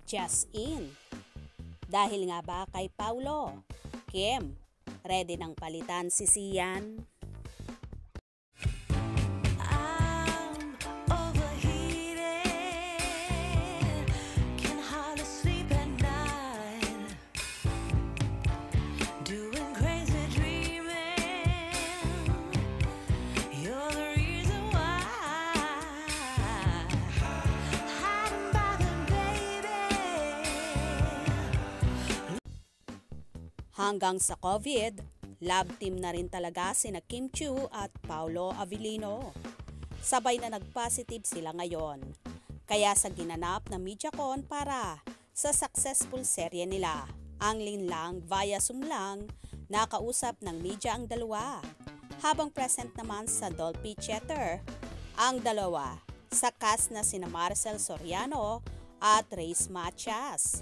just in. Dahil nga ba kay Paulo, Kim, ready nang palitan si Sian? Hanggang sa COVID, love team na rin talaga sina Kim Chiu at Paolo Avellino. Sabay na nag-positive sila ngayon. Kaya sa ginanap na MediaCon para sa successful serye nila, ang linlang via Zoom lang, nakausap ng media ang dalawa. Habang present naman sa Dolby Theater, ang dalawa sa cast na sina Marcel Soriano at Reyes Matias.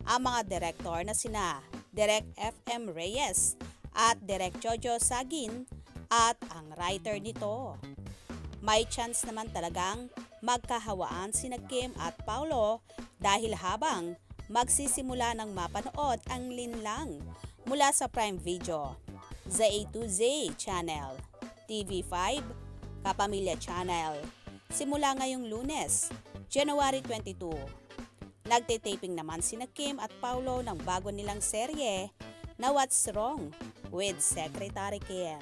Ang mga direktor na sina Direk FM Reyes at Direk Jojo Sagin at ang writer nito. May chance naman talagang magkahawaan sina Kim at Paulo dahil habang magsisimula ng mapanood ang linlang mula sa Prime Video, The A to Z Channel, TV5, Kapamilya Channel, simula ngayong Lunes, January 22. Nagtitaping naman sina Kim at Paulo ng bago nilang serye na What's Wrong with Secretary Kim.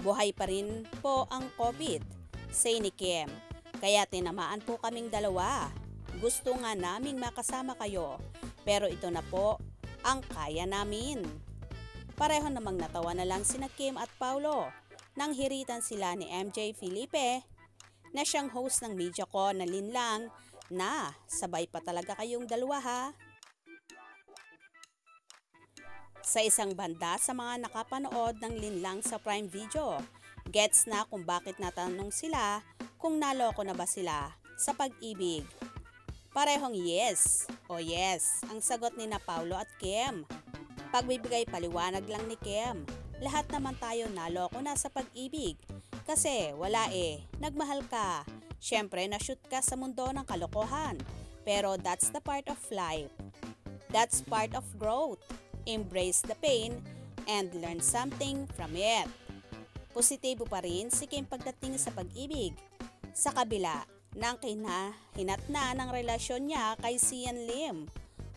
Buhay pa rin po ang COVID, say ni Kim. Kaya tinamaan po kaming dalawa. Gusto nga naming makasama kayo, pero ito na po ang kaya namin. Pareho namang natawa na lang sina Kim at Paulo nang hiritan sila ni MJ Felipe na siyang host ng MediaCon na linlang na sabay pa talaga kayong dalawa ha. Sa isang banda sa mga nakapanood ng linlang sa Prime Video, gets na kung bakit natanong sila kung naloko na ba sila sa pag-ibig. Parehong yes o yes ang sagot ni na Paulo at Kim. Pagbibigay paliwanag lang ni Kim, lahat naman tayo naloko na sa pag-ibig. Kasi wala nagmahal ka. Syempre na-shoot ka sa mundo ng kalokohan. Pero that's the part of life. That's part of growth. Embrace the pain and learn something from it. Positibo pa rin si Kim pagdating sa pag-ibig. Sa kabila ng hinatna ng relasyon niya kay Sian Lim,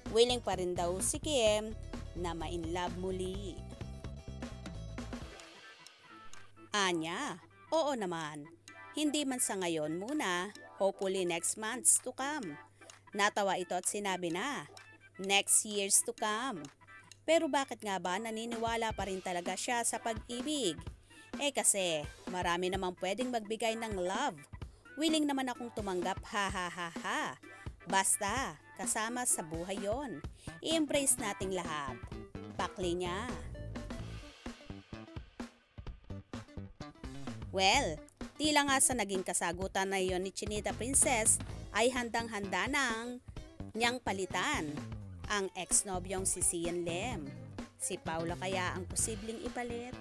willing pa rin daw si Kim na ma-inlove muli. Anya, oo naman. Hindi man sa ngayon muna, hopefully next months to come. Natawa ito at sinabi na, next years to come. Pero bakit nga ba naniniwala pa rin talaga siya sa pag-ibig? Kasi marami namang pwedeng magbigay ng love. Willing naman akong tumanggap ha ha ha ha. Basta, kasama sa buhay yon. I-embrace nating lahat. Pakli niya. Well, tila nga sa naging kasagutan na iyon ni Chinita Princess ay handang-handa nang niyang palitan ang ex-nobyong si Sian Lim. Si Paula kaya ang posibleng ipalit?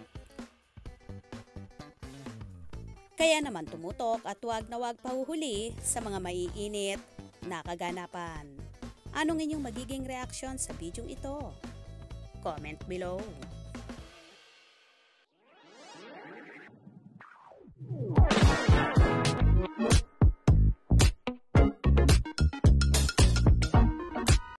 Kaya naman tumutok at wag na wag pahuhuli sa mga maiinit na kaganapan. Anong inyong magiging reaksyon sa bidyong ito? Comment below.